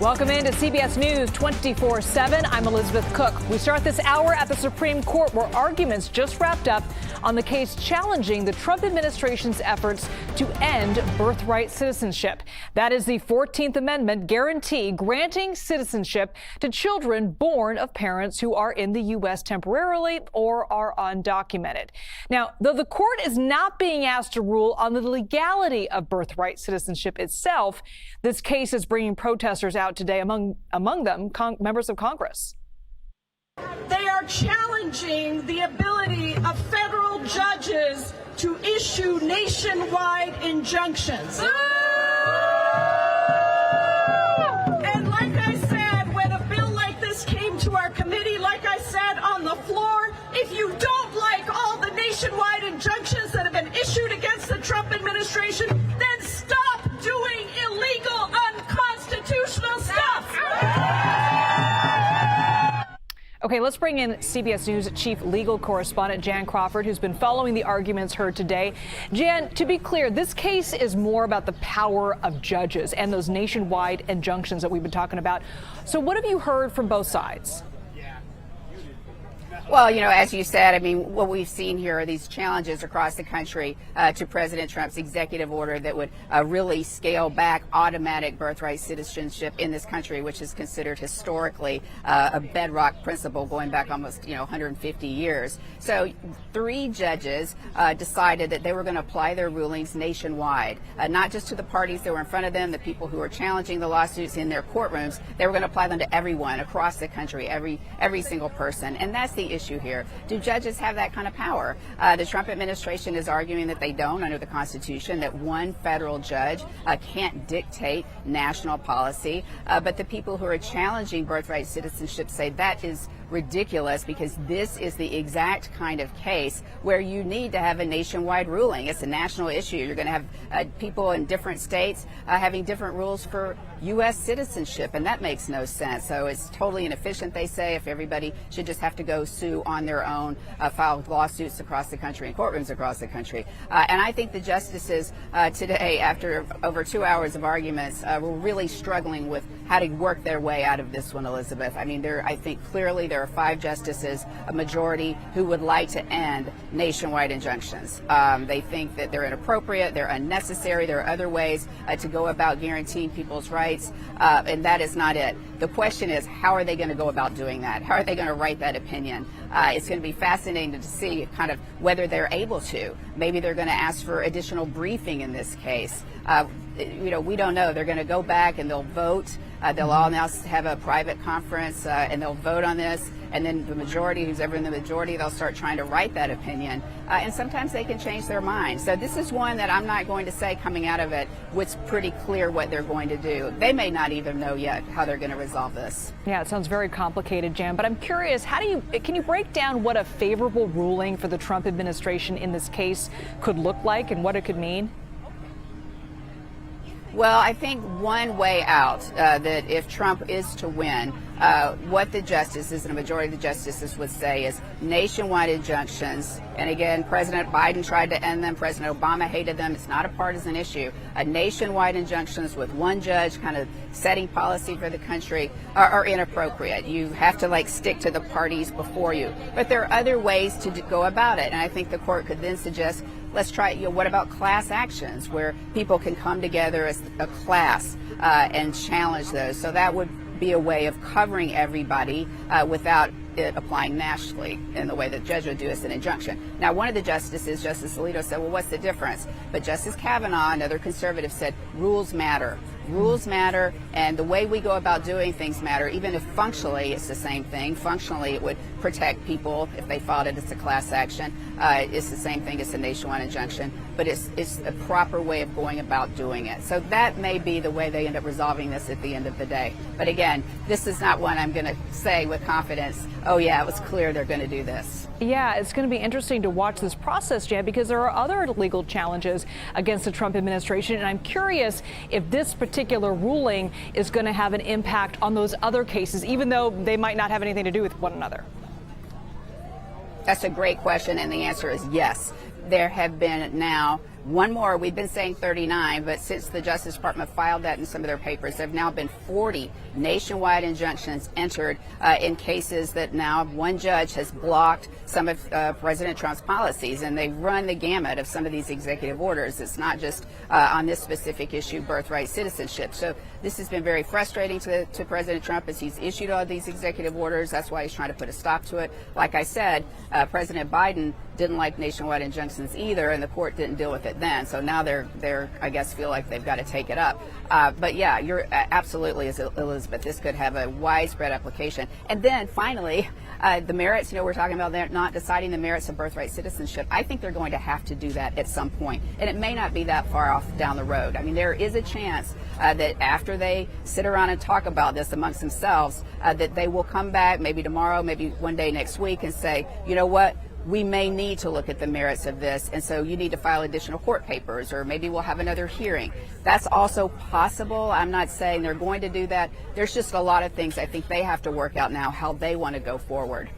Welcome into CBS News 24/7. I'm Elizabeth Cook. We start this hour at the Supreme Court, where arguments just wrapped up on the case challenging the Trump administration's efforts to end birthright citizenship. That is the 14th Amendment guarantee granting citizenship to children born of parents who are in the U.S. temporarily or are undocumented. Now, though the court is not being asked to rule on the legality of birthright citizenship itself, this case is bringing protesters out today, among them members of Congress. They are challenging the ability of federal judges to issue nationwide injunctions. And like I said, when a bill like this came to our committee, like I said on the floor, if you don't like all the nationwide injunctions that have been issued against the Trump administration, then stop doing illegal, unconstitutional stuff. Okay, let's bring in CBS News chief legal correspondent Jan Crawford, who's been following the arguments heard today. Jan, to be clear, this case is more about the power of judges and those nationwide injunctions that we've been talking about. So what have you heard from both sides? Well, you know, as you said, I mean, what we've seen here are these challenges across the country to President Trump's executive order that would really scale back automatic birthright citizenship in this country, which is considered historically a bedrock principle going back almost, 150 years. So 3 judges decided that they were going to apply their rulings nationwide, not just to the parties that were in front of them, the people who were challenging the lawsuits in their courtrooms. They were going to apply them to everyone across the country, every single person. And that's the issue here. Do judges have that kind of power? The Trump administration is arguing that they don't under the Constitution, that one federal judge can't dictate national policy. But the people who are challenging birthright citizenship say that is ridiculous, because this is the exact kind of case where you need to have a nationwide ruling. It's a national issue. You're going to have people in different states having different rules for U.S. citizenship, and that makes no sense. So it's totally inefficient, they say, if everybody should just have to go sue on their own, file lawsuits across the country and courtrooms across the country. And I think the justices today, after over 2 hours of arguments, were really struggling with how to work their way out of this one, Elizabeth. I mean, I think clearly there are 5 justices, a majority, who would like to end nationwide injunctions. They think that they're inappropriate, they're unnecessary, there are other ways to go about guaranteeing people's rights, and that is not it. The question is, how are they going to go about doing that? How are they going to write that opinion? It's going to be fascinating to see kind of whether they're able to. Maybe they're going to ask for additional briefing in this case. We don't know. They're going to go back and they'll vote. They'll all now have a private conference and they'll vote on this. And then the majority, who's ever in the majority, they'll start trying to write that opinion. And sometimes they can change their mind. So this is one that I'm not going to say coming out of it what's pretty clear what they're going to do. They may not even know yet how they're going to resolve this. Yeah, it sounds very complicated, Jan. But I'm curious, can you break down what a favorable ruling for the Trump administration in this case could look like and what it could mean? Well, I think one way out, that if Trump is to win, what the justices and a majority of the justices would say is nationwide injunctions. And again, President Biden tried to end them. President Obama hated them. It's not a partisan issue. Nationwide injunctions with one judge kind of setting policy for the country are inappropriate. You have to stick to the parties before you. But there are other ways to go about it. And I think the court could then suggest, let's try, what about class actions where people can come together as a class and challenge those? So that would be a way of covering everybody without it applying nationally in the way that the judge would do as an injunction. Now, one of the justices, Justice Alito, said, well, what's the difference? But Justice Kavanaugh, another conservative, said rules matter. Rules matter, and the way we go about doing things matter, even if functionally it's the same thing. Functionally, it would protect people if they filed it as a class action. It's the same thing as a nationwide injunction, but it's a proper way of going about doing it. So that may be the way they end up resolving this at the end of the day. But again, this is not one I'm going to say with confidence, oh yeah, it was clear they're going to do this. Yeah, it's going to be interesting to watch this process, Jan, because there are other legal challenges against the Trump administration. And I'm curious if this particular ruling is going to have an impact on those other cases, even though they might not have anything to do with one another. That's a great question, and the answer is yes. There have been now one more. We've been saying 39, but since the Justice Department filed that in some of their papers, there have now been 40 nationwide injunctions entered in cases that now one judge has blocked some of President Trump's policies, and they run the gamut of some of these executive orders. It's not just on this specific issue, birthright citizenship. So this has been very frustrating to President Trump as he's issued all these executive orders. That's why he's trying to put a stop to it. Like I said, President Biden didn't like nationwide injunctions either, and the court didn't deal with it then. So now they're I guess feel like they've got to take it up. But yeah, you're absolutely, Elizabeth, this could have a widespread application. And then finally, the merits, we're talking about they're not deciding the merits of birthright citizenship. I think they're going to have to do that at some point, and it may not be that far off down the road. I mean, there is a chance that after they sit around and talk about this amongst themselves, that they will come back maybe tomorrow, maybe one day next week and say, you know what? We may need to look at the merits of this, and so you need to file additional court papers, or maybe we'll have another hearing. That's also possible. I'm not saying they're going to do that. There's just a lot of things I think they have to work out now, how they want to go forward.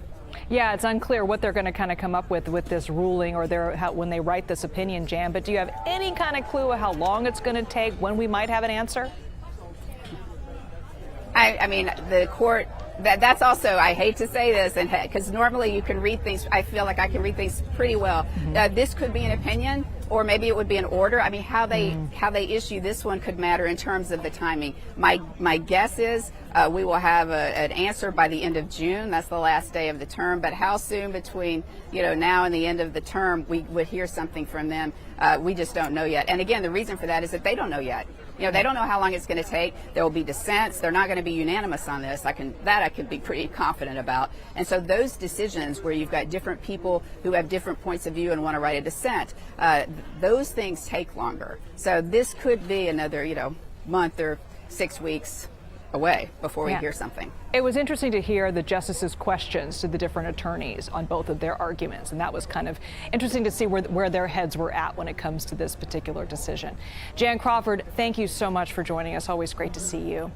Yeah, it's unclear what they're going to kind of come up with this ruling, or when they write this opinion, Jan. But do you have any kind of clue of how long it's going to take, when we might have an answer? I mean, the court, that's also, I hate to say this, and because normally you can read things, I feel like I can read things pretty well. This could be an opinion, or maybe it would be an order. I mean, how they issue this one could matter in terms of the timing. My guess is we will have an answer by the end of June. That's the last day of the term. But how soon between now and the end of the term we would hear something from them? We just don't know yet. And again, the reason for that is that they don't know yet. They don't know how long it's going to take. There will be dissents. They're not going to be unanimous on this. I can be pretty confident about. And so those decisions where you've got different people who have different points of view and want to write a dissent, those things take longer. So this could be another, month or 6 weeks away before we hear something. It was interesting to hear the justices' questions to the different attorneys on both of their arguments, and that was kind of interesting to see where their heads were at when it comes to this particular decision. Jan Crawford, thank you so much for joining us. Always great to see you.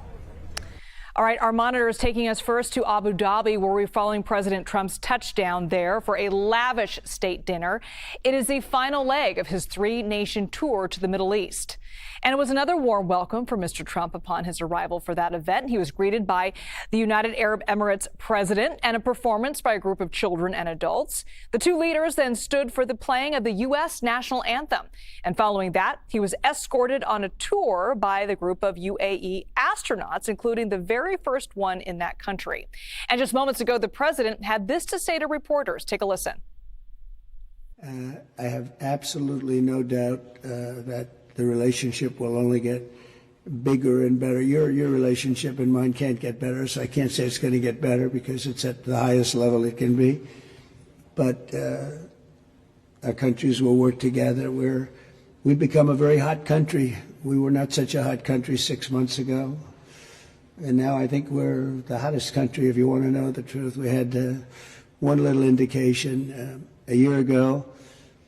All right, our monitor is taking us first to Abu Dhabi, where we're following President Trump's touchdown there for a lavish state dinner. It is the final leg of his 3-nation tour to the Middle East. And it was another warm welcome for Mr. Trump upon his arrival for that event. He was greeted by the United Arab Emirates president and a performance by a group of children and adults. The two leaders then stood for the playing of the U.S. national anthem. And following that, he was escorted on a tour by the group of UAE astronauts, including the very first one in that country. And just moments ago, the president had this to say to reporters. Take a listen. I have absolutely no doubt that the relationship will only get bigger and better. Your relationship and mine can't get better, so I can't say it's going to get better because it's at the highest level it can be. But our countries will work together. We've become a very hot country. We were not such a hot country 6 months ago. And now I think we're the hottest country, if you want to know the truth. We had one little indication a year ago.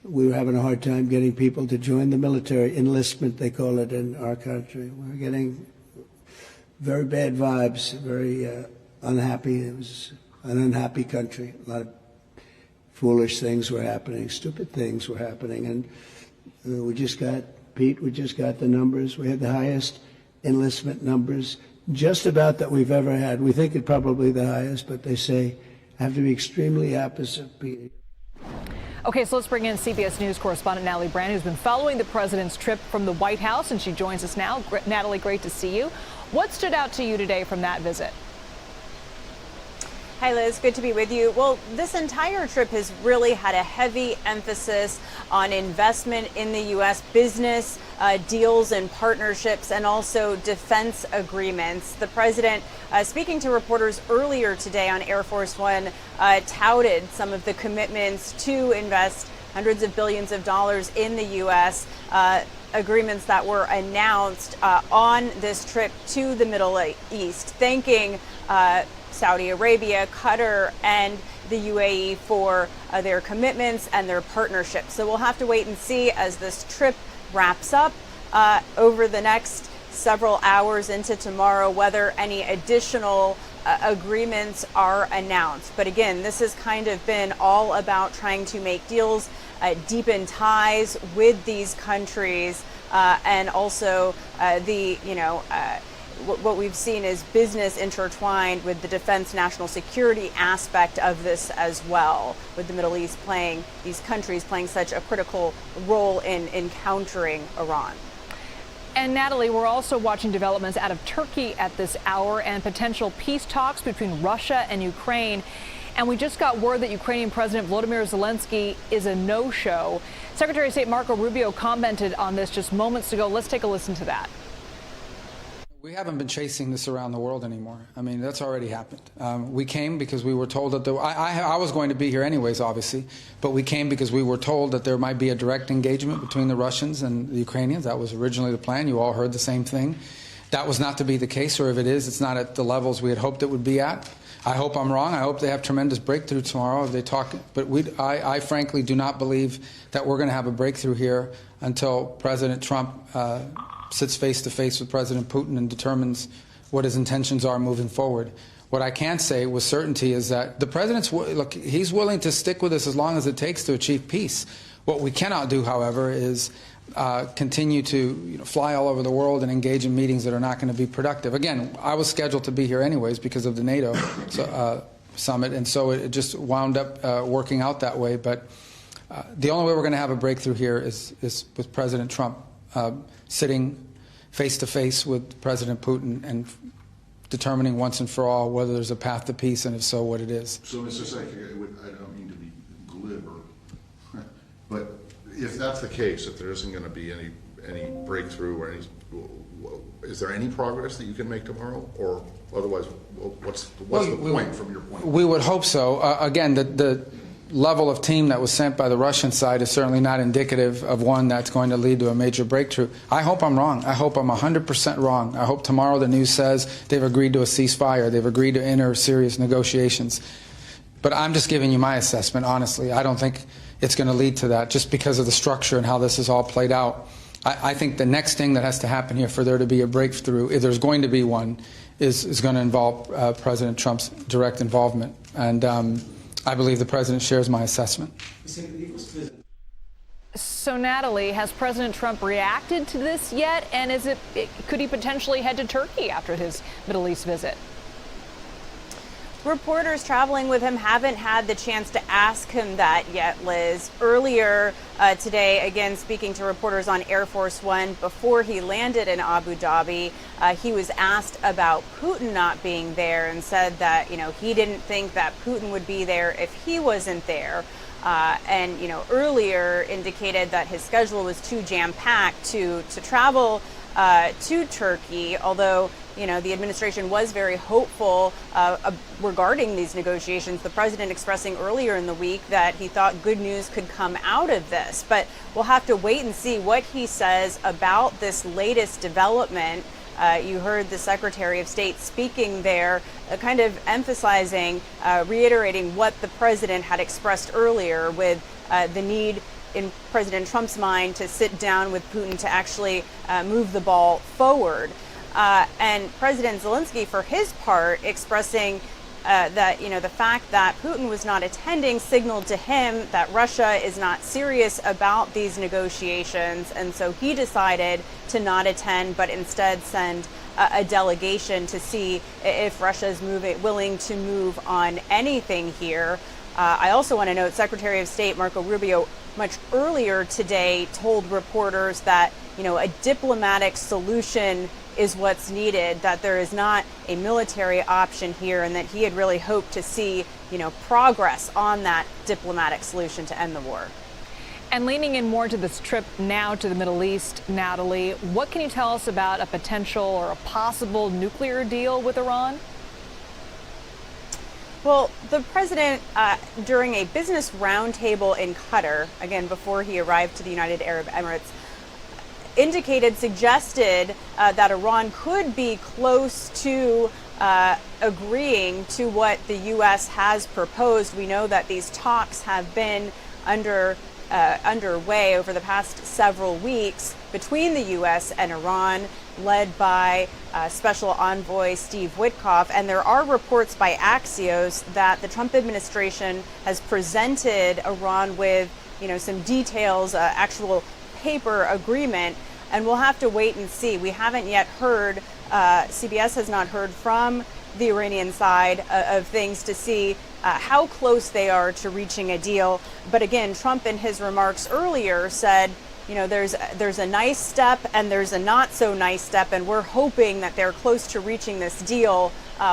We were having a hard time getting people to join the military, enlistment they call it in our country. We're getting very bad vibes, very unhappy. It was an unhappy country. A lot of foolish things were happening, stupid things were happening. And we just got the numbers. We had the highest enlistment numbers just about that we've ever had. We think it probably the highest, but they say have to be extremely opposite. Okay, so let's bring in CBS News correspondent Natalie Brand, who's been following the president's trip from the White House, and she joins us now. Natalie, great to see you. What stood out to you today from that visit? Hi, Liz. Good to be with you. Well, this entire trip has really had a heavy emphasis on investment in the U.S., business deals and partnerships, and also defense agreements. The president, speaking to reporters earlier today on Air Force One, touted some of the commitments to invest hundreds of billions of dollars in the U.S., agreements that were announced on this trip to the Middle East, thanking Saudi Arabia, Qatar, and the UAE for their commitments and their partnerships. So we'll have to wait and see as this trip wraps up over the next several hours into tomorrow whether any additional agreements are announced. But again, this has kind of been all about trying to make deals, deepen ties with these countries, and also what we've seen is business intertwined with the defense national security aspect of this as well, with the Middle East these countries playing such a critical role in countering Iran. And Natalie, we're also watching developments out of Turkey at this hour and potential peace talks between Russia and Ukraine. And we just got word that Ukrainian President Volodymyr Zelensky is a no-show. Secretary of State Marco Rubio commented on this just moments ago. Let's take a listen to that. We haven't been chasing this around the world anymore. I mean, that's already happened. We came because we were told that I was going to be here anyways, obviously, but we came because we were told that there might be a direct engagement between the Russians and the Ukrainians. That was originally the plan. You all heard the same thing. That was not to be the case, or if it is, it's not at the levels we had hoped it would be at. I hope I'm wrong. I hope they have tremendous breakthrough tomorrow if they talk. But I frankly do not believe that we're going to have a breakthrough here until President Trump sits face-to-face with President Putin and determines what his intentions are moving forward. What I can say with certainty is that the president's, look, he's willing to stick with us as long as it takes to achieve peace. What we cannot do, however, is continue to fly all over the world and engage in meetings that are not going to be productive. Again, I was scheduled to be here anyways because of the NATO summit, and so it just wound up working out that way. But the only way we're going to have a breakthrough here is with President Trump sitting face-to-face with President Putin and determining once and for all whether there's a path to peace, and if so, what it is. So, Mr. Secretary, I don't mean to be glib, but if that's the case, if there isn't going to be any breakthrough or any, is there any progress that you can make tomorrow, or otherwise, what's the point from your point? We would hope so. Again, the level of team that was sent by the Russian side is certainly not indicative of one that's going to lead to a major breakthrough. I hope I'm wrong. I hope I'm 100% wrong. I hope tomorrow the news says they've agreed to a ceasefire. They've agreed to enter serious negotiations. But I'm just giving you my assessment, honestly. I don't think it's going to lead to that just because of the structure and how this is all played out. I think the next thing that has to happen here for there to be a breakthrough, if there's going to be one, is going to involve President Trump's direct involvement. And I believe the president shares my assessment. So, Natalie, has President Trump reacted to this yet? And could he potentially head to Turkey after his Middle East visit? Reporters traveling with him haven't had the chance to ask him that yet, Liz. Earlier today, again, speaking to reporters on Air Force One before he landed in Abu Dhabi, he was asked about Putin not being there and said that, he didn't think that Putin would be there if he wasn't there. And earlier indicated that his schedule was too jam-packed to travel to Turkey, although the administration was very hopeful regarding these negotiations. The president expressing earlier in the week that he thought good news could come out of this. But we'll have to wait and see what he says about this latest development. You heard the Secretary of State speaking there, kind of emphasizing, reiterating what the president had expressed earlier with the need in President Trump's mind to sit down with Putin to actually move the ball forward. And President Zelensky, for his part, expressing that, the fact that Putin was not attending signaled to him that Russia is not serious about these negotiations. And so he decided to not attend, but instead send a delegation to see if Russia is willing to move on anything here. I also want to note Secretary of State Marco Rubio much earlier today told reporters that, a diplomatic solution is what's needed, that there is not a military option here, and that he had really hoped to see, progress on that diplomatic solution to end the war. And leaning in more to this trip now to the Middle East, Natalie, what can you tell us about a potential or a possible nuclear deal with Iran? Well, the president, during a business roundtable in Qatar, again, before he arrived to the United Arab Emirates, suggested that Iran could be close to agreeing to what the U.S. has proposed. We know that these talks have been underway over the past several weeks between the U.S. and Iran. led by Special Envoy Steve Witkoff. And there are reports by Axios that the Trump administration has presented Iran with, some details, actual paper agreement, and we'll have to wait and see. We haven't yet heard, CBS has not heard from the Iranian side of things to see how close they are to reaching a deal. But again, Trump in his remarks earlier said, there's a nice step and there's a not so nice step, and we're hoping that they're close to reaching this deal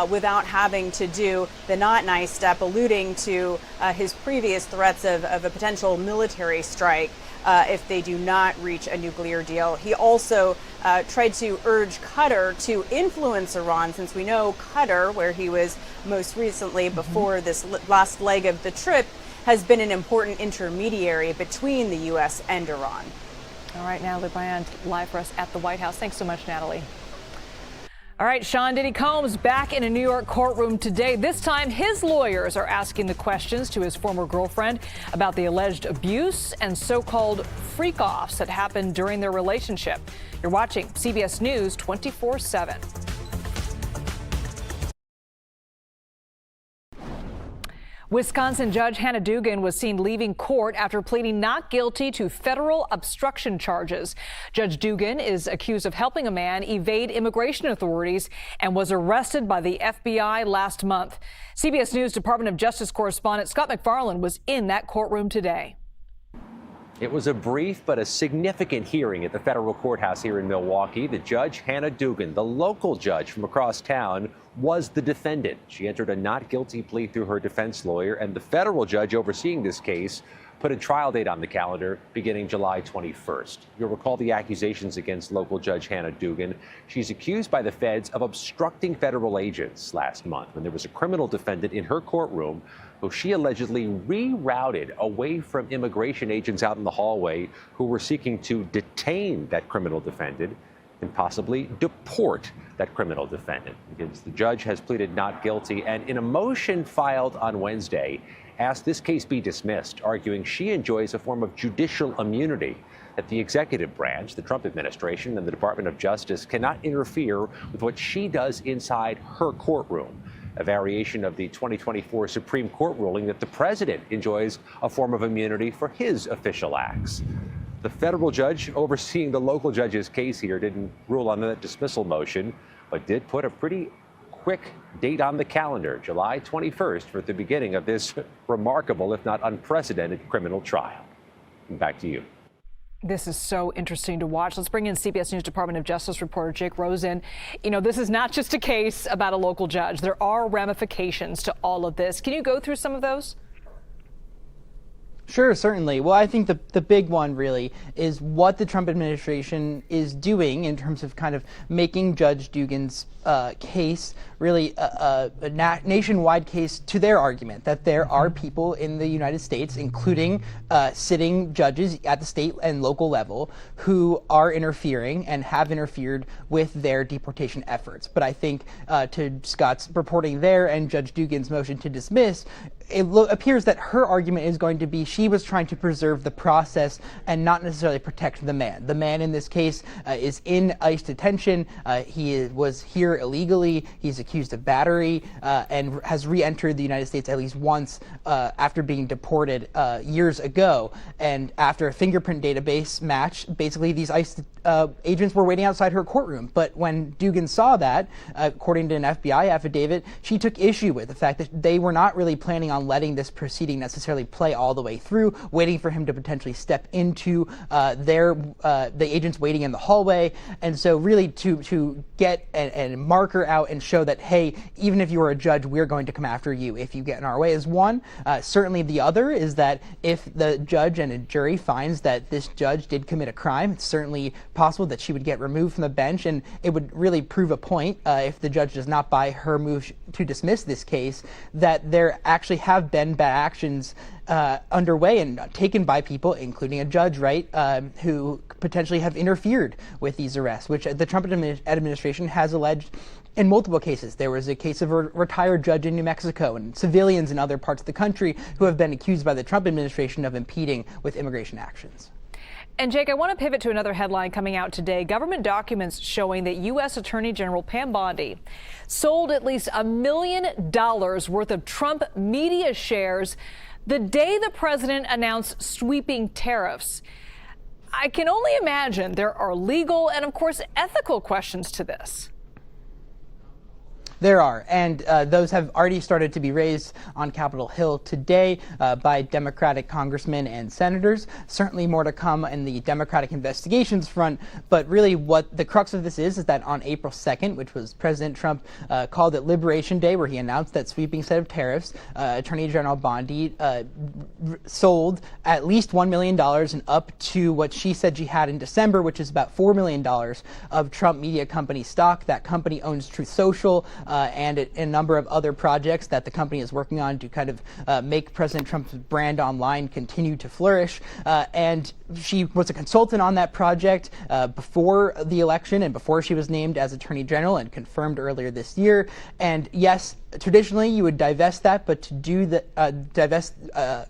without having to do the not nice step, alluding to his previous threats of a potential military strike if they do not reach a nuclear deal. He also tried to urge Qatar to influence Iran, since we know Qatar, where he was most recently before this last leg of the trip, has been an important intermediary between the U.S. and Iran. All right, Natalie Bryant, live for us at the White House. Thanks so much, Natalie. All right, Sean Diddy Combs back in a New York courtroom today. This time, his lawyers are asking the questions to his former girlfriend about the alleged abuse and so-called freak-offs that happened during their relationship. You're watching CBS News 24/7. Wisconsin Judge Hannah Dugan was seen leaving court after pleading not guilty to federal obstruction charges. Judge Dugan is accused of helping a man evade immigration authorities and was arrested by the FBI last month. CBS News Department of Justice correspondent Scott McFarland was in that courtroom today. It was a brief but a significant hearing at the federal courthouse here in Milwaukee. The judge, Hannah Dugan, the local judge from across town, was the defendant. She entered a not guilty plea through her defense lawyer, and the federal judge overseeing this case put a trial date on the calendar beginning July 21st. You'll recall the accusations against local judge Hannah Dugan. She's accused by the feds of obstructing federal agents last month when there was a criminal defendant in her courtroom who she allegedly rerouted away from immigration agents out in the hallway who were seeking to detain that criminal defendant and possibly deport that criminal defendant. Because the judge has pleaded not guilty, and in a motion filed on Wednesday, asked this case be dismissed, arguing she enjoys a form of judicial immunity, that the executive branch, the Trump administration, and the Department of Justice cannot interfere with what she does inside her courtroom. A variation of the 2024 Supreme Court ruling that the president enjoys a form of immunity for his official acts. The federal judge overseeing the local judge's case here didn't rule on that dismissal motion, but did put a pretty quick date on the calendar, July 21st, for the beginning of this remarkable, if not unprecedented, criminal trial. Back to you. This is so interesting to watch. Let's bring in CBS News Department of Justice reporter Jake Rosen. This is not just a case about a local judge. There are ramifications to all of this. Can you go through some of those? Sure, certainly. Well, I think the big one really is what the Trump administration is doing in terms of kind of making Judge Dugan's case really a nationwide case to their argument that there are people in the United States, including sitting judges at the state and local level, who are interfering and have interfered with their deportation efforts. But I think to Scott's reporting there and Judge Dugan's motion to dismiss, it appears that her argument is going to be she was trying to preserve the process and not necessarily protect the man. The man in this case is in ICE detention. He was here illegally. He's accused of battery and has re-entered the United States at least once after being deported years ago. And after a fingerprint database match, basically these ICE agents were waiting outside her courtroom. But when Dugan saw that, according to an FBI affidavit, she took issue with the fact that they were not really planning on letting this proceeding necessarily play all the way through, waiting for him to potentially step into the agents waiting in the hallway. And so really to get a marker out and show that, hey, even if you are a judge, we're going to come after you if you get in our way is one. Certainly the other is that if the judge and a jury finds that this judge did commit a crime, it's certainly possible that she would get removed from the bench, and it would really prove a point if the judge does not buy her move to dismiss this case, that there actually have been bad actions underway and taken by people, including a judge, right, who potentially have interfered with these arrests, which the Trump administration has alleged in multiple cases. There was a case of a retired judge in New Mexico and civilians in other parts of the country who have been accused by the Trump administration of impeding with immigration actions. And Jake, I want to pivot to another headline coming out today. Government documents showing that U.S. Attorney General Pam Bondi sold at least $1 million worth of Trump media shares the day the president announced sweeping tariffs. I can only imagine there are legal and, of course, ethical questions to this. There are, and those have already started to be raised on Capitol Hill today by Democratic congressmen and senators. Certainly more to come in the Democratic investigations front, but really what the crux of this is that on April 2nd, which was President Trump called it Liberation Day, where he announced that sweeping set of tariffs, Attorney General Bondi sold at least $1 million and up to what she said she had in December, which is about $4 million of Trump Media Company stock. That company owns Truth Social, and a number of other projects that the company is working on to kind of make President Trump's brand online continue to flourish. And she was a consultant on that project before the election and before she was named as Attorney General and confirmed earlier this year. And yes, traditionally you would divest that, but to do the divest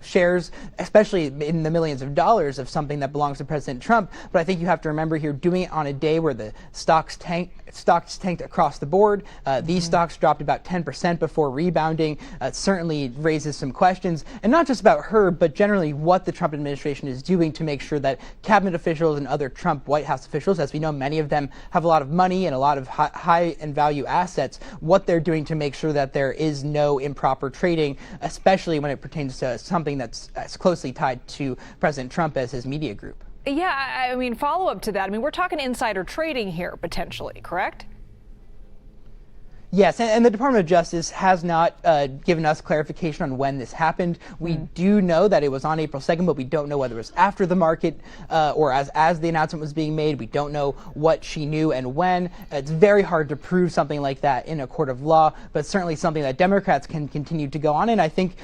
shares, especially in the millions of dollars of something that belongs to President Trump. But I think you have to remember here, doing it on a day where the stocks tanked across the board. These stocks dropped about 10% before rebounding. Certainly raises some questions, and not just about her, but generally what the Trump administration is doing to make sure that cabinet officials and other Trump White House officials, as we know, many of them have a lot of money and a lot of high and value assets, what they're doing to make sure that there is no improper trading, especially when it pertains to something that's as closely tied to President Trump as his media group. Yeah, I mean, follow up to that. I mean, we're talking insider trading here, potentially, correct? Yes, and the Department of Justice has not given us clarification on when this happened. We do know that it was on April 2nd, but we don't know whether it was after the market or as the announcement was being made. We don't know what she knew and when. It's very hard to prove something like that in a court of law, but certainly something that Democrats can continue to go on. And I think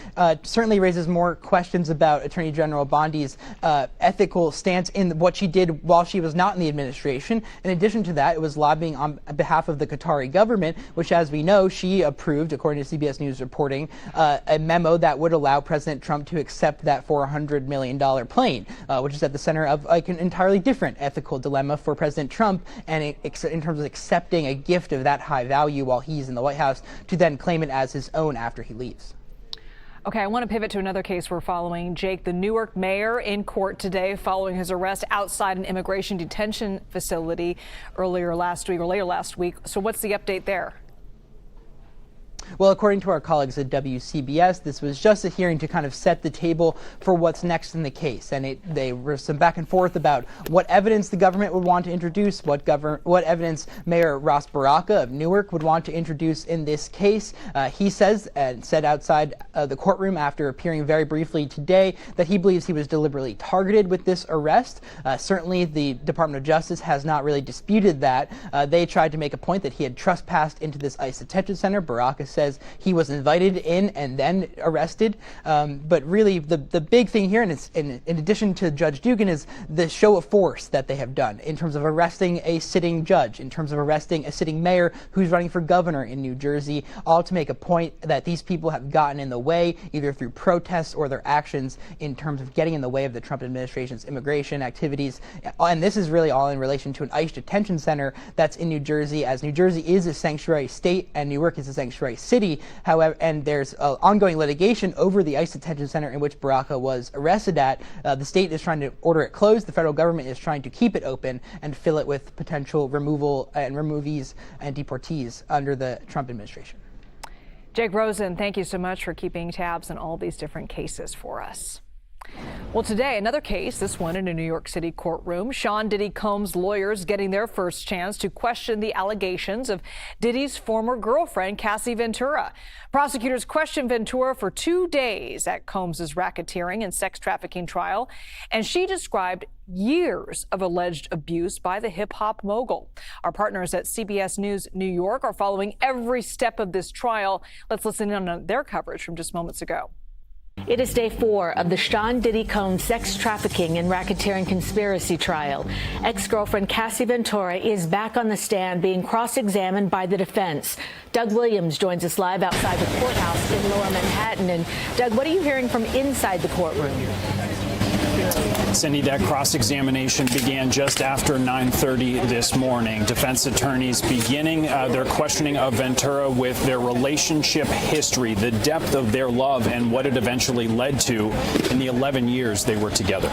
certainly raises more questions about Attorney General Bondi's ethical stance in what she did while she was not in the administration. In addition to that, it was lobbying on behalf of the Qatari government, which, as we know, she approved, according to CBS News reporting, a memo that would allow President Trump to accept that $400 million plane, which is at the center of like an entirely different ethical dilemma for President Trump, and in terms of accepting a gift of that high value while he's in the White House to then claim it as his own after he leaves. Okay, I want to pivot to another case we're following. Jake, the Newark mayor in court today following his arrest outside an immigration detention facility later last week. So what's the update there? Well, according to our colleagues at WCBS, this was just a hearing to kind of set the table for what's next in the case. And there was some back and forth about what evidence the government would want to introduce, what evidence Mayor Ras Baraka of Newark would want to introduce in this case. He says, and said outside the courtroom after appearing very briefly today, that he believes he was deliberately targeted with this arrest. Certainly, the Department of Justice has not really disputed that. They tried to make a point that he had trespassed into this ICE detention center. Baraka says he was invited in and then arrested. But really, the big thing here, and it's in addition to Judge Dugan, is the show of force that they have done in terms of arresting a sitting judge, in terms of arresting a sitting mayor who's running for governor in New Jersey, all to make a point that these people have gotten in the way, either through protests or their actions in terms of getting in the way of the Trump administration's immigration activities. And this is really all in relation to an ICE detention center that's in New Jersey, as New Jersey is a sanctuary state and Newark is a sanctuary city. However, and there's ongoing litigation over the ICE detention center in which Baraka was arrested at. The state is trying to order it closed. The federal government is trying to keep it open and fill it with potential removal and removees and deportees under the Trump administration. Jake Rosen, thank you so much for keeping tabs on all these different cases for us. Well, today, another case, this one in a New York City courtroom. Sean Diddy Combs' lawyers getting their first chance to question the allegations of Diddy's former girlfriend, Cassie Ventura. Prosecutors questioned Ventura for 2 days at Combs' racketeering and sex trafficking trial, and she described years of alleged abuse by the hip-hop mogul. Our partners at CBS News New York are following every step of this trial. Let's listen in on their coverage from just moments ago. It is day 4 of the Sean Diddy Combs sex trafficking and racketeering conspiracy trial. Ex-girlfriend Cassie Ventura is back on the stand being cross-examined by the defense. Doug Williams joins us live outside the courthouse in Lower Manhattan. And Doug, what are you hearing from inside the courtroom? Cindy, that cross-examination began just after 9:30 this morning. Defense attorneys beginning their questioning of Ventura with their relationship history, the depth of their love, and what it eventually led to in the 11 years they were together.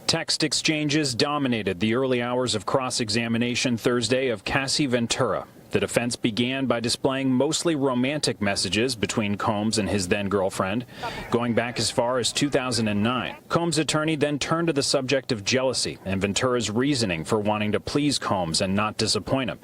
Text exchanges dominated the early hours of cross-examination Thursday of Cassie Ventura. The defense began by displaying mostly romantic messages between Combs and his then-girlfriend, going back as far as 2009. Combs' attorney then turned to the subject of jealousy and Ventura's reasoning for wanting to please Combs and not disappoint him,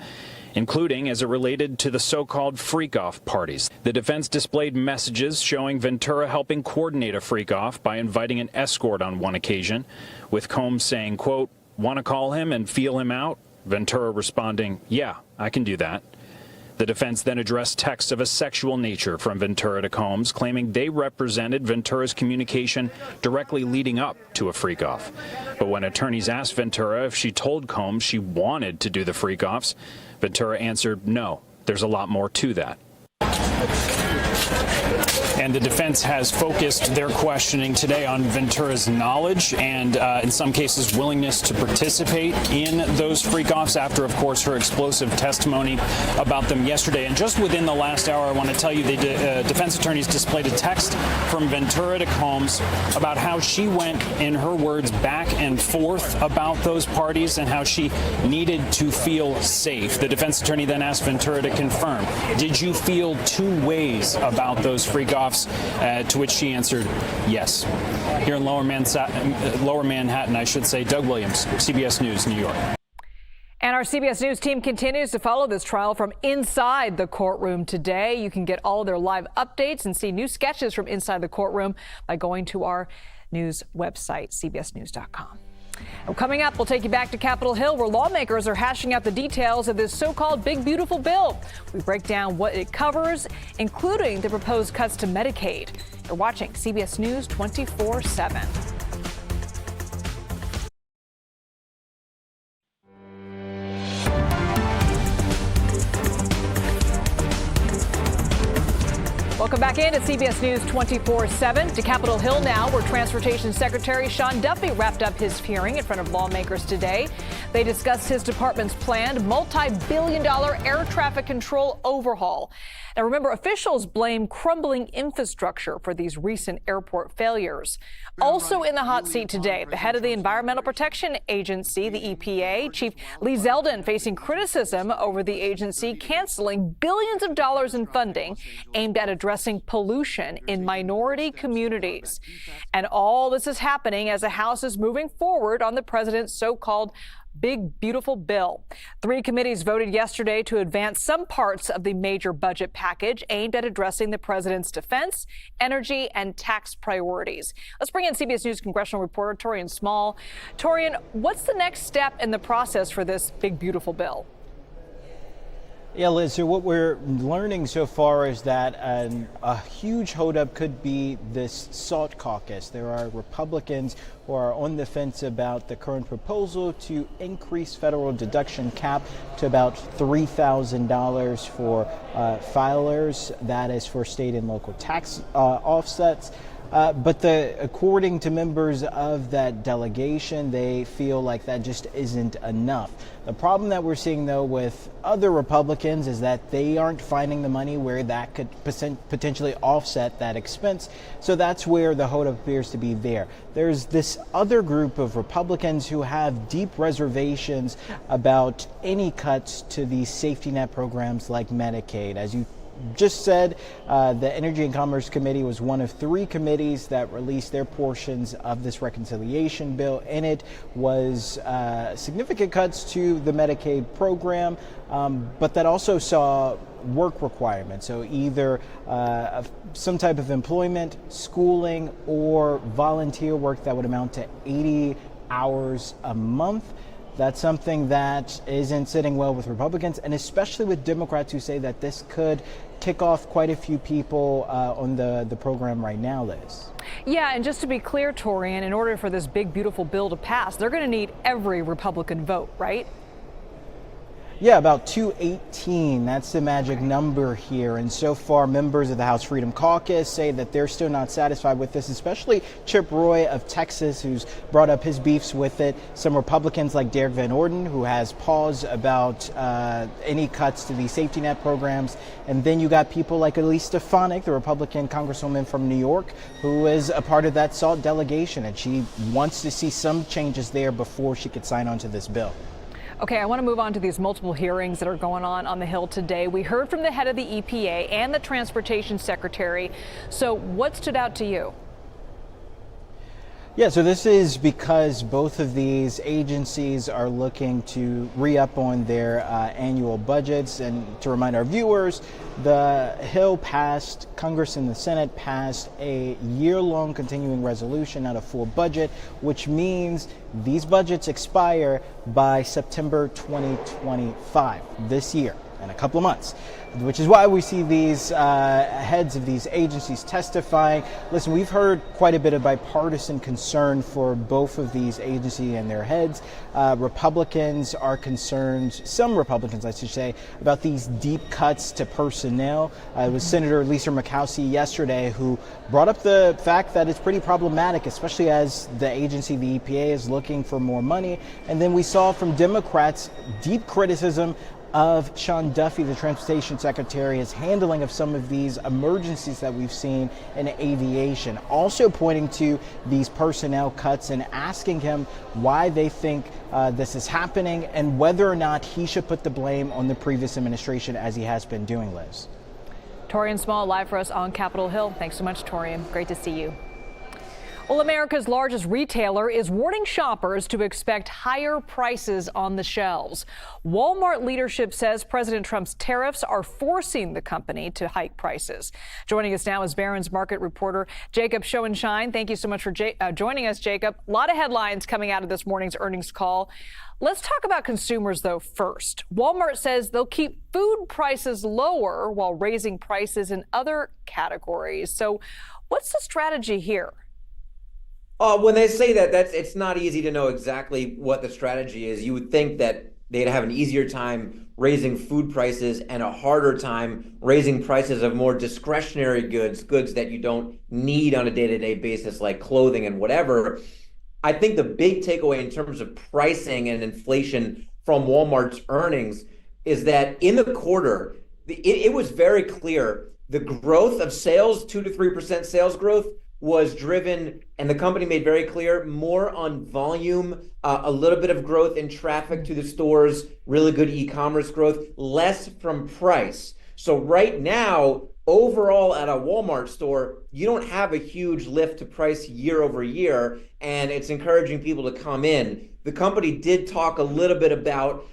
including as it related to the so-called freak-off parties. The defense displayed messages showing Ventura helping coordinate a freak-off by inviting an escort on one occasion, with Combs saying, quote, "Want to call him and feel him out?" Ventura responding, "Yeah, I can do that." The defense then addressed texts of a sexual nature from Ventura to Combs, claiming they represented Ventura's communication directly leading up to a freak-off. But when attorneys asked Ventura if she told Combs she wanted to do the freak-offs, Ventura answered, "No, there's a lot more to that." And the defense has focused their questioning today on Ventura's knowledge and, in some cases, willingness to participate in those freak-offs after, of course, her explosive testimony about them yesterday. And just within the last hour, I want to tell you, the defense attorneys displayed a text from Ventura to Combs about how she went, in her words, back and forth about those parties and how she needed to feel safe. The defense attorney then asked Ventura to confirm, "Did you feel two ways about those freak-offs?" To which she answered, "Yes." Here in Lower Manhattan, I should say, Doug Williams, CBS News, New York. And our CBS News team continues to follow this trial from inside the courtroom today. You can get all of their live updates and see new sketches from inside the courtroom by going to our news website, cbsnews.com. Coming up, we'll take you back to Capitol Hill, where lawmakers are hashing out the details of this so-called big, beautiful bill. We break down what it covers, including the proposed cuts to Medicaid. You're watching CBS News 24/7. Welcome back in to CBS News 24/7. To Capitol Hill now, where Transportation Secretary Sean Duffy wrapped up his hearing in front of lawmakers today. They discussed his department's planned multi-billion-dollar air traffic control overhaul. Now, remember, officials blame crumbling infrastructure for these recent airport failures. Also in the hot seat today, the head of the Environmental Protection Agency, the EPA, Chief Lee Zeldin, facing criticism over the agency canceling billions of dollars in funding aimed at addressing pollution in minority communities. And all this is happening as the House is moving forward on the president's so-called big, beautiful bill. 3 committees voted yesterday to advance some parts of the major budget package aimed at addressing the president's defense, energy, and tax priorities. Let's bring in CBS News congressional reporter Torian Small. Torian, what's the next step in the process for this big, beautiful bill? Yeah, Liz, so what we're learning so far is that a huge holdup could be this SALT caucus. There are Republicans who are on the fence about the current proposal to increase federal deduction cap to about $3,000 for filers. That is for state and local tax offsets. But according to members of that delegation, they feel like that just isn't enough. The problem that we're seeing, though, with other Republicans is that they aren't finding the money where that could potentially offset that expense. So that's where the holdup appears to be there. There's this other group of Republicans who have deep reservations about any cuts to these safety net programs like Medicaid. As you just said, the Energy and Commerce Committee was one of 3 committees that released their portions of this reconciliation bill. In it was significant cuts to the Medicaid program, but that also saw work requirements. So either some type of employment, schooling, or volunteer work that would amount to 80 hours a month. That's something that isn't sitting well with Republicans, and especially with Democrats who say that this could kick off quite a few people on the program right now, Liz. Yeah, and just to be clear, Torian, in order for this big, beautiful bill to pass, they're going to need every Republican vote, right? Yeah, about 218. That's the magic number here. And so far, members of the House Freedom Caucus say that they're still not satisfied with this, especially Chip Roy of Texas, who's brought up his beefs with it. Some Republicans like Derek Van Orden, who has pause about any cuts to the safety net programs. And then you got people like Elise Stefanik, the Republican congresswoman from New York, who is a part of that SALT delegation. And she wants to see some changes there before she could sign on to this bill. Okay, I want to move on to these multiple hearings that are going on the Hill today. We heard from the head of the EPA and the Transportation Secretary. So what stood out to you? Yeah, so this is because both of these agencies are looking to re-up on their annual budgets. And to remind our viewers, the Hill passed, Congress and the Senate passed a year-long continuing resolution, not a full budget, which means these budgets expire by September 2025, this year, in a couple of months. Which is why we see these heads of these agencies testifying. Listen, we've heard quite a bit of bipartisan concern for both of these agencies and their heads. Republicans are concerned, some Republicans I should say, about these deep cuts to personnel. It was Senator Lisa Murkowski yesterday who brought up the fact that it's pretty problematic, especially as the agency, the EPA, is looking for more money. And then we saw from Democrats deep criticism of Sean Duffy, the Transportation Secretary, his handling of some of these emergencies that we've seen in aviation. Also pointing to these personnel cuts and asking him why they think this is happening and whether or not he should put the blame on the previous administration, as he has been doing, Liz. Torian Small, live for us on Capitol Hill. Thanks so much, Torian. Great to see you. Well, America's largest retailer is warning shoppers to expect higher prices on the shelves. Walmart leadership says President Trump's tariffs are forcing the company to hike prices. Joining us now is Barron's market reporter Jacob Schoenschein. Thank you so much for joining us, Jacob. A lot of headlines coming out of this morning's earnings call. Let's talk about consumers, though, first. Walmart says they'll keep food prices lower while raising prices in other categories. So what's the strategy here? When they say that, it's not easy to know exactly what the strategy is. You would think that they'd have an easier time raising food prices and a harder time raising prices of more discretionary goods that you don't need on a day-to-day basis, like clothing and whatever. I think the big takeaway in terms of pricing and inflation from Walmart's earnings is that in the quarter, it was very clear the growth of sales, 2 to 3% sales growth, was driven, and the company made very clear, more on volume, a little bit of growth in traffic to the stores, really good e-commerce growth, less from price. So right now, overall at a Walmart store, you don't have a huge lift to price year over year, and it's encouraging people to come in. The company did talk a little bit about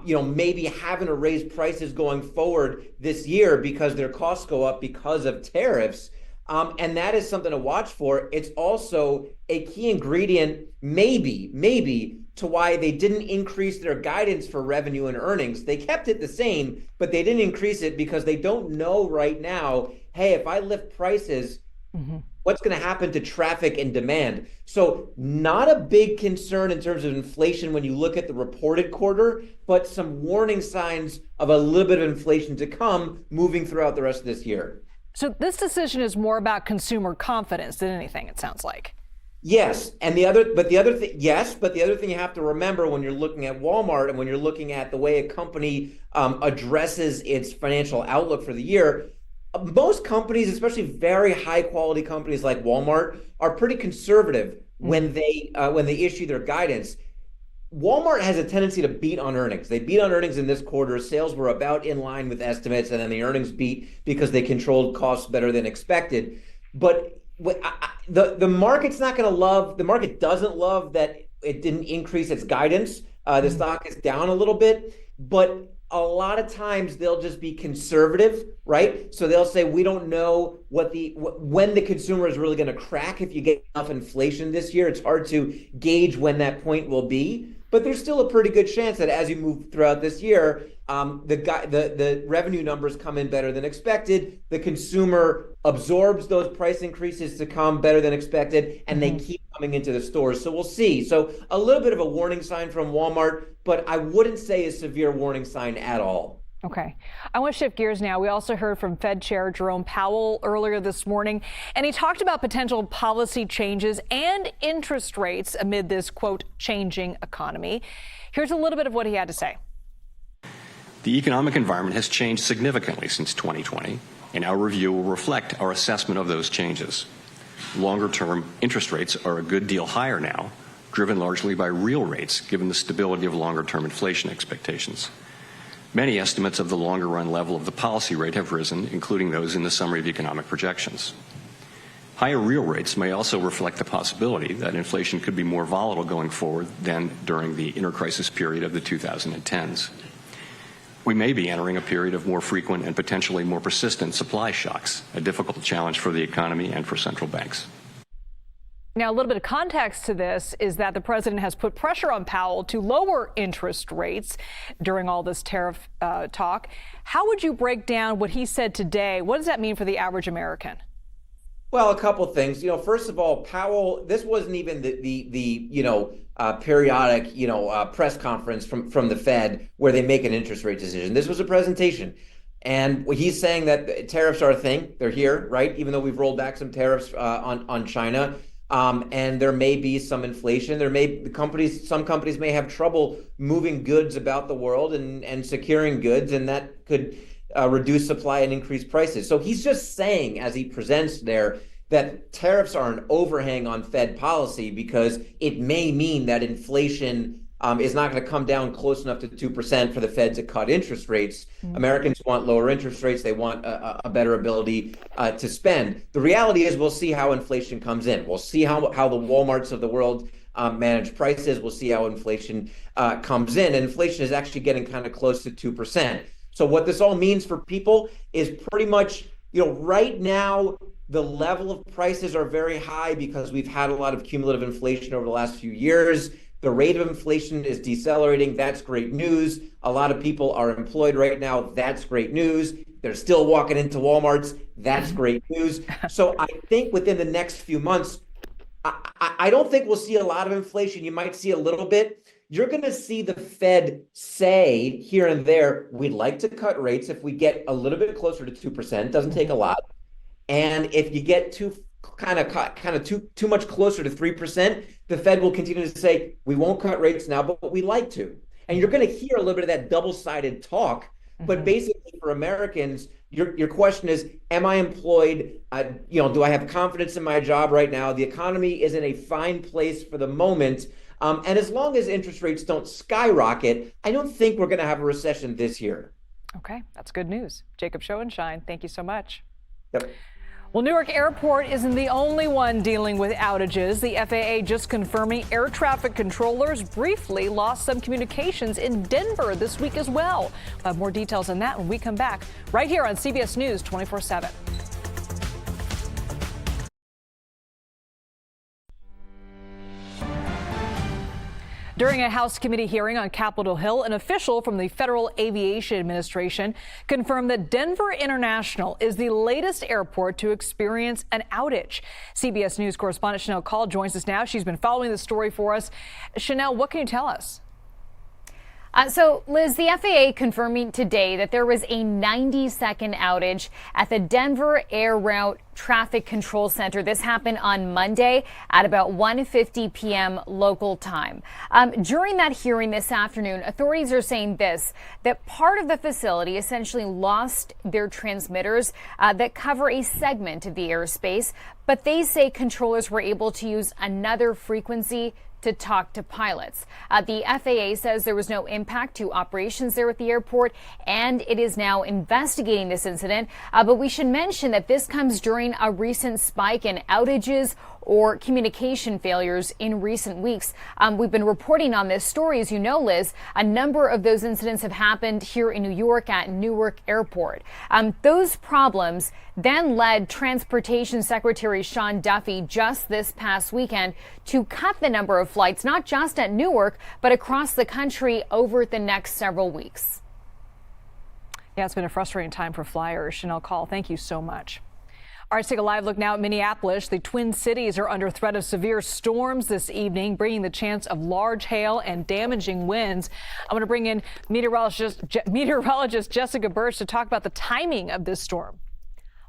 maybe having to raise prices going forward this year because their costs go up because of tariffs. And that is something to watch for. It's also a key ingredient, maybe, to why they didn't increase their guidance for revenue and earnings. They kept it the same, but they didn't increase it because they don't know right now, hey, if I lift prices, what's going to happen to traffic and demand? So not a big concern in terms of inflation when you look at the reported quarter, but some warning signs of a little bit of inflation to come moving throughout the rest of this year. So this decision is more about consumer confidence than anything, it sounds like. Yes, and the other thing you have to remember when you're looking at Walmart and when you're looking at the way a company addresses its financial outlook for the year, most companies, especially very high quality companies like Walmart, are pretty conservative when they issue their guidance. Walmart has a tendency to beat on earnings. They beat on earnings in this quarter. Sales were about in line with estimates, and then the earnings beat because they controlled costs better than expected. But the market's not going to love, the market doesn't love that it didn't increase its guidance. The stock is down a little bit, but a lot of times they'll just be conservative, right? So they'll say, we don't know when the consumer is really going to crack. If you get enough inflation this year, it's hard to gauge when that point will be. But there's still a pretty good chance that as you move throughout this year, the revenue numbers come in better than expected. The consumer absorbs those price increases to come better than expected, and they keep coming into the stores. So we'll see. So a little bit of a warning sign from Walmart, but I wouldn't say a severe warning sign at all. Okay. I want to shift gears now. We also heard from Fed Chair Jerome Powell earlier this morning, and he talked about potential policy changes and interest rates amid this, quote, changing economy. Here's a little bit of what he had to say. The economic environment has changed significantly since 2020, and our review will reflect our assessment of those changes. Longer-term interest rates are a good deal higher now, driven largely by real rates, given the stability of longer-term inflation expectations. Many estimates of the longer-run level of the policy rate have risen, including those in the Summary of Economic Projections. Higher real rates may also reflect the possibility that inflation could be more volatile going forward than during the inter-crisis period of the 2010s. We may be entering a period of more frequent and potentially more persistent supply shocks, a difficult challenge for the economy and for central banks. Now, a little bit of context to this is that the president has put pressure on Powell to lower interest rates during all this tariff talk. How would you break down what he said today? What does that mean for the average American? Well, a couple things. First of all, Powell, this wasn't even the periodic, press conference from the Fed where they make an interest rate decision. This was a presentation. And he's saying that tariffs are a thing. They're here, right? Even though we've rolled back some tariffs on China. And there may be some inflation. Some companies may have trouble moving goods about the world and securing goods, and that could reduce supply and increase prices. So he's just saying, as he presents there, that tariffs are an overhang on Fed policy because it may mean that inflation is not going to come down close enough to 2% for the Fed to cut interest rates. Americans want lower interest rates. They want a better ability to spend. The reality is we'll see how inflation comes in. We'll see how the Walmarts of the world manage prices. We'll see how inflation comes in. And inflation is actually getting kind of close to 2%. So what this all means for people is pretty much, right now, the level of prices are very high because we've had a lot of cumulative inflation over the last few years. The rate of inflation is decelerating. That's great news. A lot of people are employed right now. That's great news. They're still walking into Walmarts. That's great news. So I think within the next few months, I don't think we'll see a lot of inflation. You might see a little bit. You're going to see the Fed say here and there, we'd like to cut rates if we get a little bit closer to 2%. Doesn't take a lot. And if you get too much closer to 3%, the Fed will continue to say, we won't cut rates now, but we like to. And you're going to hear a little bit of that double-sided talk. But basically for Americans, your question is, am I employed? Do I have confidence in my job right now? The economy is in a fine place for the moment. And as long as interest rates don't skyrocket, I don't think we're going to have a recession this year. Okay, that's good news. Jacob Schoenstein, thank you so much. Yep. Well, Newark Airport isn't the only one dealing with outages. The FAA just confirming air traffic controllers briefly lost some communications in Denver this week as well. We'll have more details on that when we come back right here on CBS News 24/7. During a House committee hearing on Capitol Hill, an official from the Federal Aviation Administration confirmed that Denver International is the latest airport to experience an outage. CBS News correspondent Chanel Call joins us now. She's been following the story for us. Chanel, what can you tell us? So, Liz, the FAA confirming today that there was a 90-second outage at the Denver Air Route Traffic Control Center. This happened on Monday at about 1:50 p.m. local time. During that hearing this afternoon, authorities are saying that part of the facility essentially lost their transmitters that cover a segment of the airspace, but they say controllers were able to use another frequency to talk to pilots. The FAA says there was no impact to operations there at the airport, and it is now investigating this incident. But we should mention that this comes during a recent spike in outages or communication failures in recent weeks. We've been reporting on this story, as you know, Liz. A number of those incidents have happened here in New York at Newark Airport. Those problems then led Transportation Secretary Sean Duffy just this past weekend to cut the number of flights, not just at Newark, but across the country over the next several weeks. Yeah, it's been a frustrating time for flyers. Chanel Call, thank you so much. All right, let's take a live look now at Minneapolis. The Twin Cities are under threat of severe storms this evening, bringing the chance of large hail and damaging winds. I'm going to bring in meteorologist Jessica Birch to talk about the timing of this storm.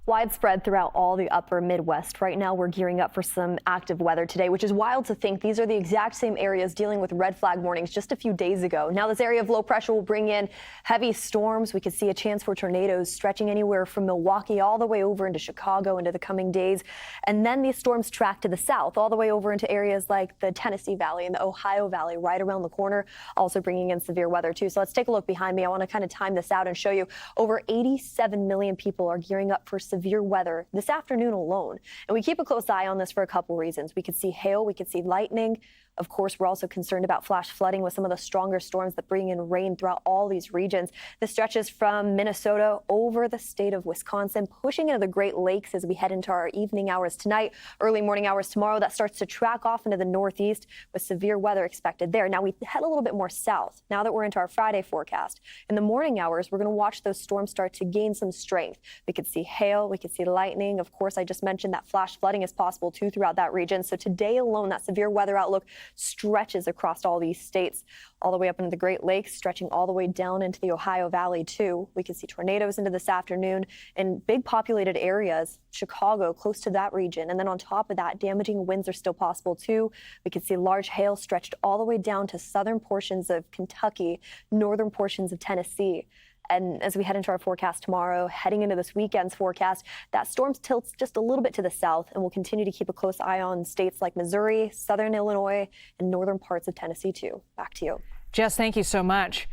Widespread throughout all the upper Midwest. Right now, we're gearing up for some active weather today, which is wild to think these are the exact same areas dealing with red flag warnings just a few days ago. Now, this area of low pressure will bring in heavy storms. We could see a chance for tornadoes stretching anywhere from Milwaukee all the way over into Chicago into the coming days. And then these storms track to the south, all the way over into areas like the Tennessee Valley and the Ohio Valley right around the corner, also bringing in severe weather, too. So let's take a look behind me. I want to kind of time this out and show you over 87 million people are gearing up for severe weather this afternoon alone. And we keep a close eye on this for a couple reasons. We could see hail, we could see lightning. Of course, we're also concerned about flash flooding with some of the stronger storms that bring in rain throughout all these regions. This stretches from Minnesota over the state of Wisconsin, pushing into the Great Lakes as we head into our evening hours tonight, early morning hours tomorrow. That starts to track off into the northeast with severe weather expected there. Now we head a little bit more south. Now that we're into our Friday forecast, in the morning hours, we're going to watch those storms start to gain some strength. We could see hail, we could see lightning. Of course, I just mentioned that flash flooding is possible too throughout that region. So today alone, that severe weather outlook stretches across all these states, all the way up into the Great Lakes, stretching all the way down into the Ohio Valley, too. We could see tornadoes into this afternoon in big populated areas, Chicago, close to that region. And then on top of that, damaging winds are still possible, too. We could see large hail stretched all the way down to southern portions of Kentucky, northern portions of Tennessee. And as we head into our forecast tomorrow, heading into this weekend's forecast, that storm tilts just a little bit to the south, and we'll continue to keep a close eye on states like Missouri, southern Illinois, and northern parts of Tennessee, too. Back to you. Jess, thank you so much.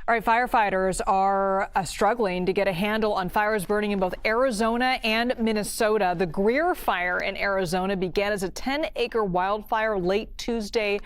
All right, firefighters are struggling to get a handle on fires burning in both Arizona and Minnesota. The Greer fire in Arizona began as a 10-acre wildfire late Tuesday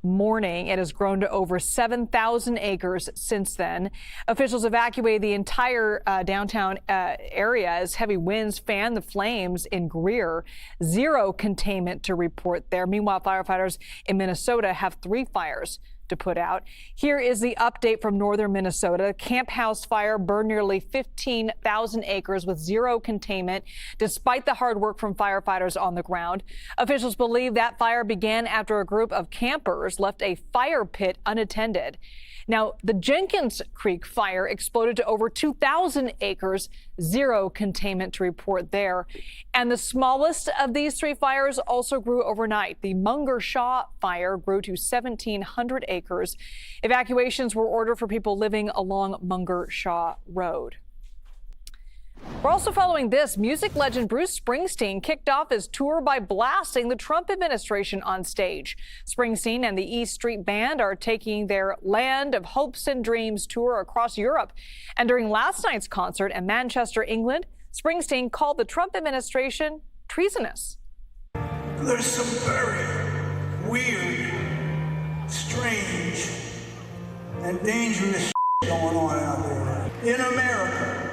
morning. It has grown to over 7,000 acres since then. Officials evacuated the entire downtown area as heavy winds fanned the flames in Greer. Zero containment to report there. Meanwhile, firefighters in Minnesota have 3 fires to put out. Here is the update from northern Minnesota. Camp House fire burned nearly 15,000 acres with zero containment, despite the hard work from firefighters on the ground. Officials believe that fire began after a group of campers left a fire pit unattended. Now, the Jenkins Creek fire exploded to over 2,000 acres, zero containment to report there. And the smallest of these 3 fires also grew overnight. The Munger Shaw fire grew to 1,700 acres. Evacuations were ordered for people living along Munger Shaw Road. We're also following this. Music legend Bruce Springsteen kicked off his tour by blasting the Trump administration on stage. Springsteen and the E Street Band are taking their Land of Hopes and Dreams tour across Europe. And during last night's concert in Manchester, England, Springsteen called the Trump administration treasonous. There's some very weird, strange, and dangerous going on out there. In America,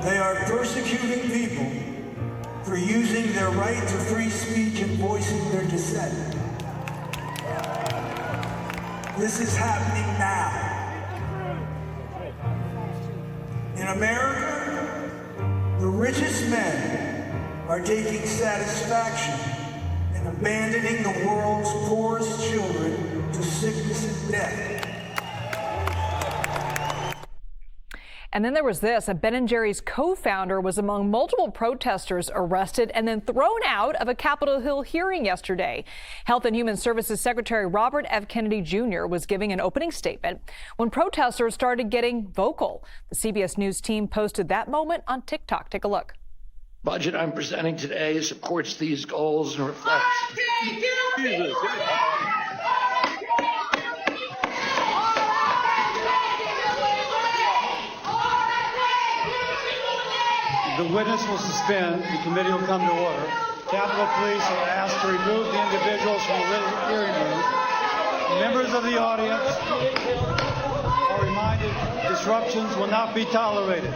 they are persecuting people for using their right to free speech and voicing their dissent. This is happening now. In America, the richest men are taking satisfaction in abandoning the world's poorest children to sickness and death. And then there was this. A Ben & Jerry's co-founder was among multiple protesters arrested and then thrown out of a Capitol Hill hearing yesterday. Health and Human Services Secretary Robert F. Kennedy Jr. was giving an opening statement when protesters started getting vocal. The CBS News team posted that moment on TikTok. Take a look. Budget I'm presenting today supports these goals and reflects. The witness will suspend. The committee will come to order. Capitol Police are asked to remove the individuals from the hearing room. Members of the audience are reminded disruptions will not be tolerated.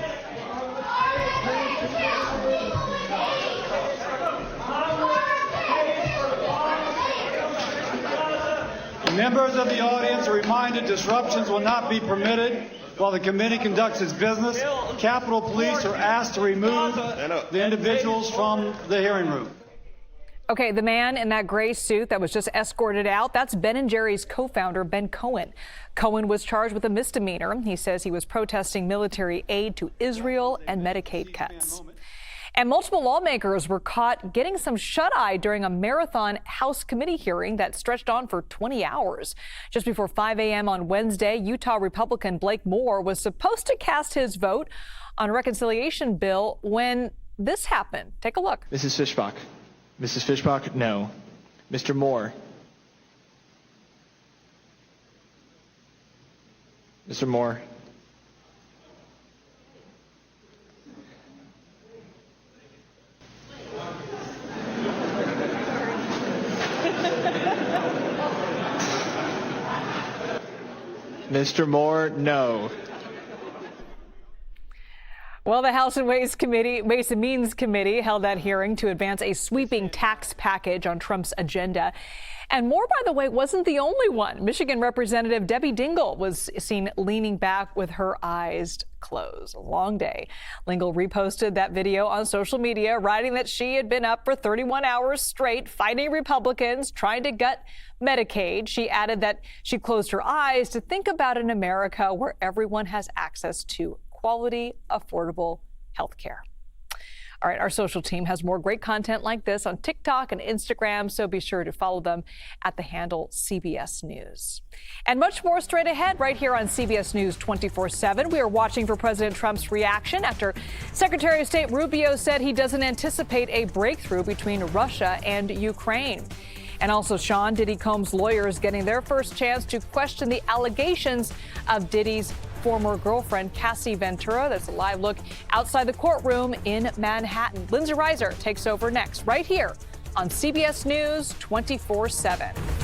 Members of the audience are reminded disruptions will not be permitted. while the committee conducts its business. Capitol Police are asked to remove the individuals from the hearing room. Okay, the man in that gray suit that was just escorted out, that's Ben & Jerry's co-founder, Ben Cohen. Cohen was charged with a misdemeanor. He says he was protesting military aid to Israel and Medicaid cuts. And multiple lawmakers were caught getting some shut-eye during a marathon House committee hearing that stretched on for 20 hours. Just before 5 a.m. on Wednesday, Utah Republican Blake Moore was supposed to cast his vote on a reconciliation bill when this happened. Take a look. Mrs. Fischbach. Mrs. Fischbach, no. Mr. Moore. Mr. Moore. Mr. Moore, no. Well, the House and Ways and Means Committee held that hearing to advance a sweeping tax package on Trump's agenda. And Moore, by the way, wasn't the only one. Michigan Representative Debbie Dingell was seen leaning back with her eyes closed. A long day. Dingell reposted that video on social media, writing that she had been up for 31 hours straight fighting Republicans, trying to gut Medicaid. She added that she closed her eyes to think about an America where everyone has access to quality, affordable health care. All right, our social team has more great content like this on TikTok and Instagram, so be sure to follow them at the handle CBS News. And much more straight ahead right here on CBS News 24/7. We are watching for President Trump's reaction after Secretary of State Rubio said he doesn't anticipate a breakthrough between Russia and Ukraine. And also Sean Diddy Combs' lawyers getting their first chance to question the allegations of Diddy's former girlfriend, Cassie Ventura. That's a live look outside the courtroom in Manhattan. Lindsay Reiser takes over next, right here on CBS News 24/7.